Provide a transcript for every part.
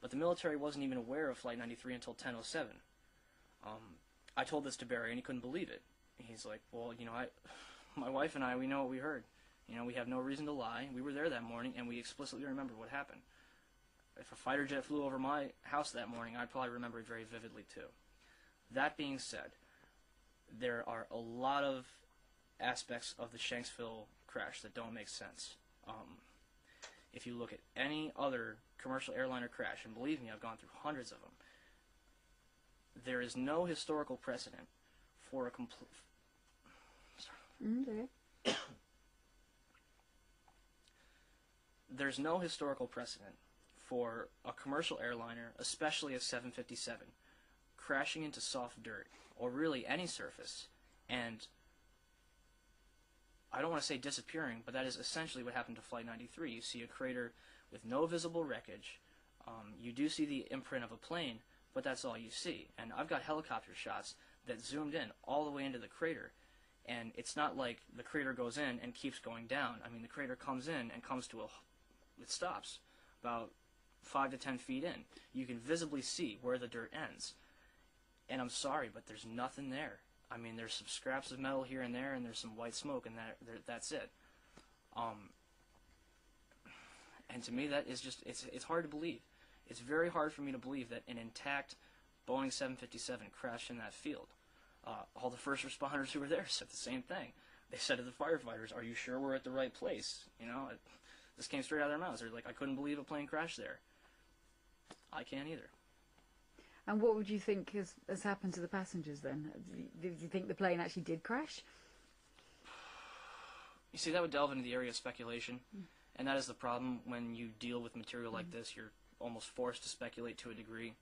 But the military wasn't even aware of Flight 93 until 10:07. I told this to Barry, and he couldn't believe it. He's like, well, my wife and I, we know what we heard. We have no reason to lie. We were there that morning, and we explicitly remember what happened. If a fighter jet flew over my house that morning, I'd probably remember it very vividly, too. That being said, there are a lot of aspects of the Shanksville crash that don't make sense. If you look at any other commercial airliner crash, and believe me, I've gone through hundreds of them, there is no historical precedent for a complete... There's no historical precedent for a commercial airliner, especially a 757, crashing into soft dirt, or really any surface, and I don't want to say disappearing, but that is essentially what happened to Flight 93. You see a crater with no visible wreckage. You do see the imprint of a plane, but that's all you see. And I've got helicopter shots that zoomed in all the way into the crater, and it's not like the crater goes in and keeps going down. I mean, the crater comes in and comes to it stops about 5 to 10 feet in. You can visibly see where the dirt ends. And I'm sorry, but there's nothing there. I mean, there's some scraps of metal here and there, and there's some white smoke, and that's it. And to me, that is just, it's hard to believe. It's very hard for me to believe that an intact Boeing 757 crashed in that field. All the first responders who were there said the same thing. They said to the firefighters, "Are you sure we're at the right place?" This came straight out of their mouths. They're like, "I couldn't believe a plane crashed there." I can't either. And what would you think has happened to the passengers then? Do you think the plane actually did crash? You see, that would delve into the area of speculation, and that is the problem when you deal with material like this. You're almost forced to speculate to a degree.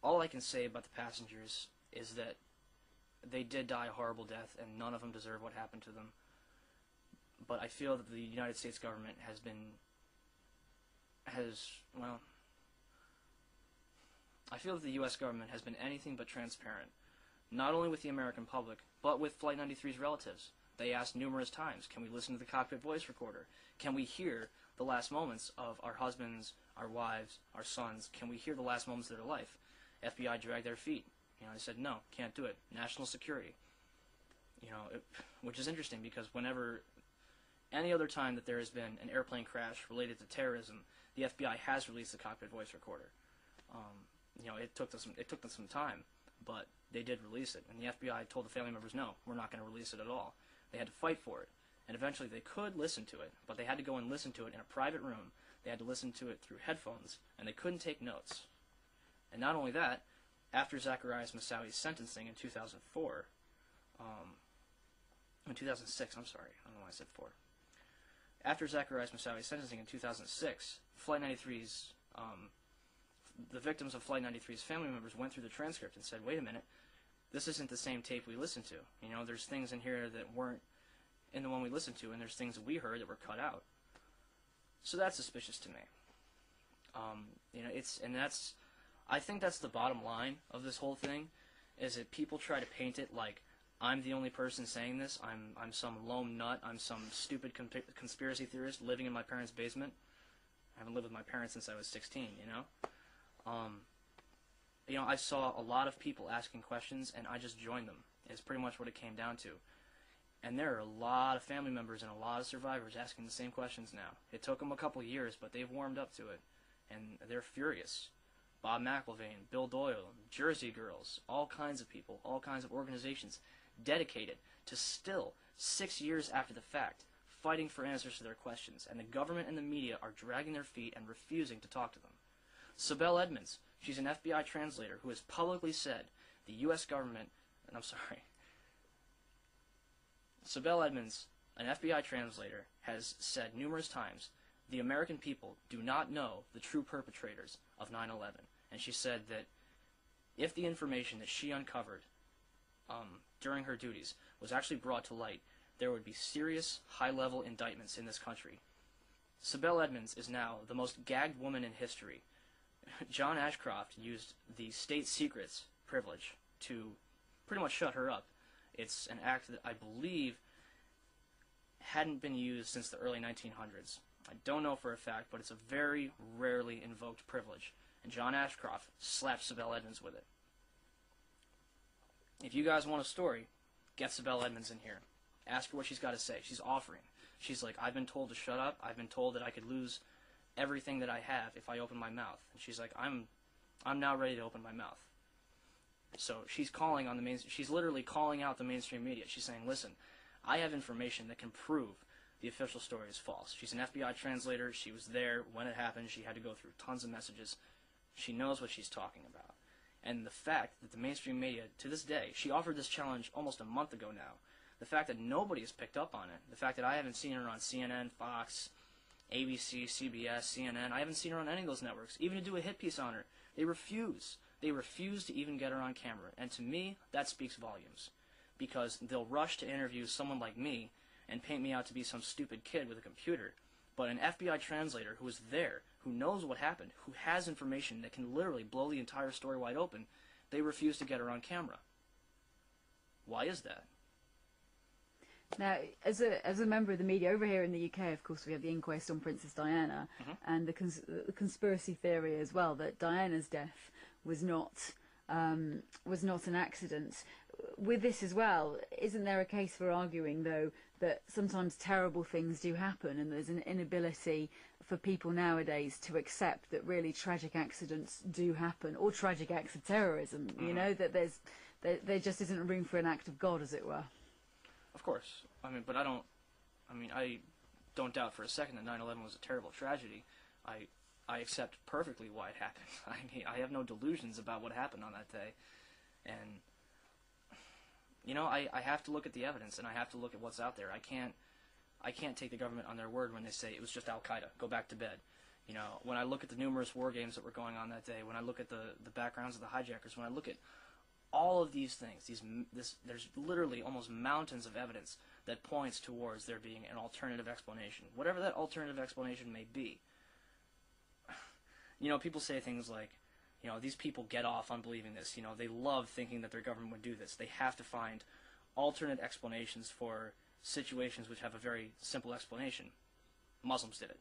All I can say about the passengers is that they did die a horrible death, and none of them deserve what happened to them. But I feel that the United States government I feel that the U.S. government has been anything but transparent, not only with the American public, but with Flight 93's relatives. They asked numerous times, can we listen to the cockpit voice recorder? Can we hear the last moments of our husbands, our wives, our sons? Can we hear the last moments of their life? FBI dragged their feet. They said, no, can't do it. National security. Which is interesting because whenever, any other time that there has been an airplane crash related to terrorism, the FBI has released the cockpit voice recorder. It took them some time, but they did release it. And the FBI told the family members, no, we're not going to release it at all. They had to fight for it. And eventually they could listen to it, but they had to go and listen to it in a private room. They had to listen to it through headphones, and they couldn't take notes. And not only that, after Zacarias Moussaoui's sentencing in 2004, in 2006, I'm sorry, I don't know why I said 4. After Zacarias Moussaoui's sentencing in 2006, Flight 93's, the victims of Flight 93's family members went through the transcript and said, wait a minute, this isn't the same tape we listened to. There's things in here that weren't in the one we listened to, and there's things that we heard that were cut out. So that's suspicious to me. I think that's the bottom line of this whole thing, is that people try to paint it like I'm the only person saying this. I'm some lone nut. I'm some stupid conspiracy theorist living in my parents' basement. I haven't lived with my parents since I was 16. I saw a lot of people asking questions, and I just joined them. Is pretty much what it came down to. And there are a lot of family members and a lot of survivors asking the same questions now. It took them a couple years, but they've warmed up to it, and they're furious. Bob McIlvaine, Bill Doyle, Jersey Girls, all kinds of people, all kinds of organizations dedicated to still, 6 years after the fact, fighting for answers to their questions, and the government and the media are dragging their feet and refusing to talk to them. Sibel Edmonds, she's an FBI translator who has publicly said the U.S. government, and I'm sorry, Sibel Edmonds, an FBI translator, has said numerous times, the American people do not know the true perpetrators of 9/11. And she said that if the information that she uncovered during her duties was actually brought to light, there would be serious, high-level indictments in this country. Sibel Edmonds is now the most gagged woman in history. John Ashcroft used the state secrets privilege to pretty much shut her up. It's an act that I believe hadn't been used since the early 1900s. I don't know for a fact, but it's a very rarely invoked privilege. And John Ashcroft slapped Sibel Edmonds with it. If you guys want a story, get Sibel Edmonds in here. Ask her what she's got to say. She's offering. She's like, I've been told to shut up. I've been told that I could lose everything that I have if I open my mouth. And she's like, I'm now ready to open my mouth. So she's calling on the she's literally calling out the mainstream media. She's saying, listen, I have information that can prove the official story is false. She's an FBI translator. She was there when it happened. She had to go through tons of messages. She knows what she's talking about. And the fact that the mainstream media, to this day, she offered this challenge almost a month ago now. The fact that nobody has picked up on it, the fact that I haven't seen her on CNN, Fox, ABC, CBS, CNN, I haven't seen her on any of those networks, even to do a hit piece on her. They refuse. They refuse to even get her on camera. And to me, that speaks volumes. Because they'll rush to interview someone like me and paint me out to be some stupid kid with a computer. But an FBI translator who is there, who knows what happened, who has information that can literally blow the entire story wide open, they refuse to get her on camera. Why is that? Now, as a member of the media over here in the UK, of course, we have the inquest on Princess Diana, and the conspiracy theory as well that Diana's death was not an accident. With this as well, isn't there a case for arguing, though, that sometimes terrible things do happen, and there's an inability for people nowadays to accept that really tragic accidents do happen, or tragic acts of terrorism? You know, that there just isn't room for an act of God, as it were. Of course. I don't doubt for a second that 9/11 was a terrible tragedy. I accept perfectly why it happened. I have no delusions about what happened on that day. And, I have to look at the evidence, and I have to look at what's out there. I can't take the government on their word when they say it was just Al-Qaeda, go back to bed. When I look at the numerous war games that were going on that day, when I look at the backgrounds of the hijackers, when I look at all of these things, there's literally almost mountains of evidence that points towards there being an alternative explanation. Whatever that alternative explanation may be. People say things like, these people get off on believing this. They love thinking that their government would do this. They have to find alternate explanations for situations which have a very simple explanation. Muslims did it.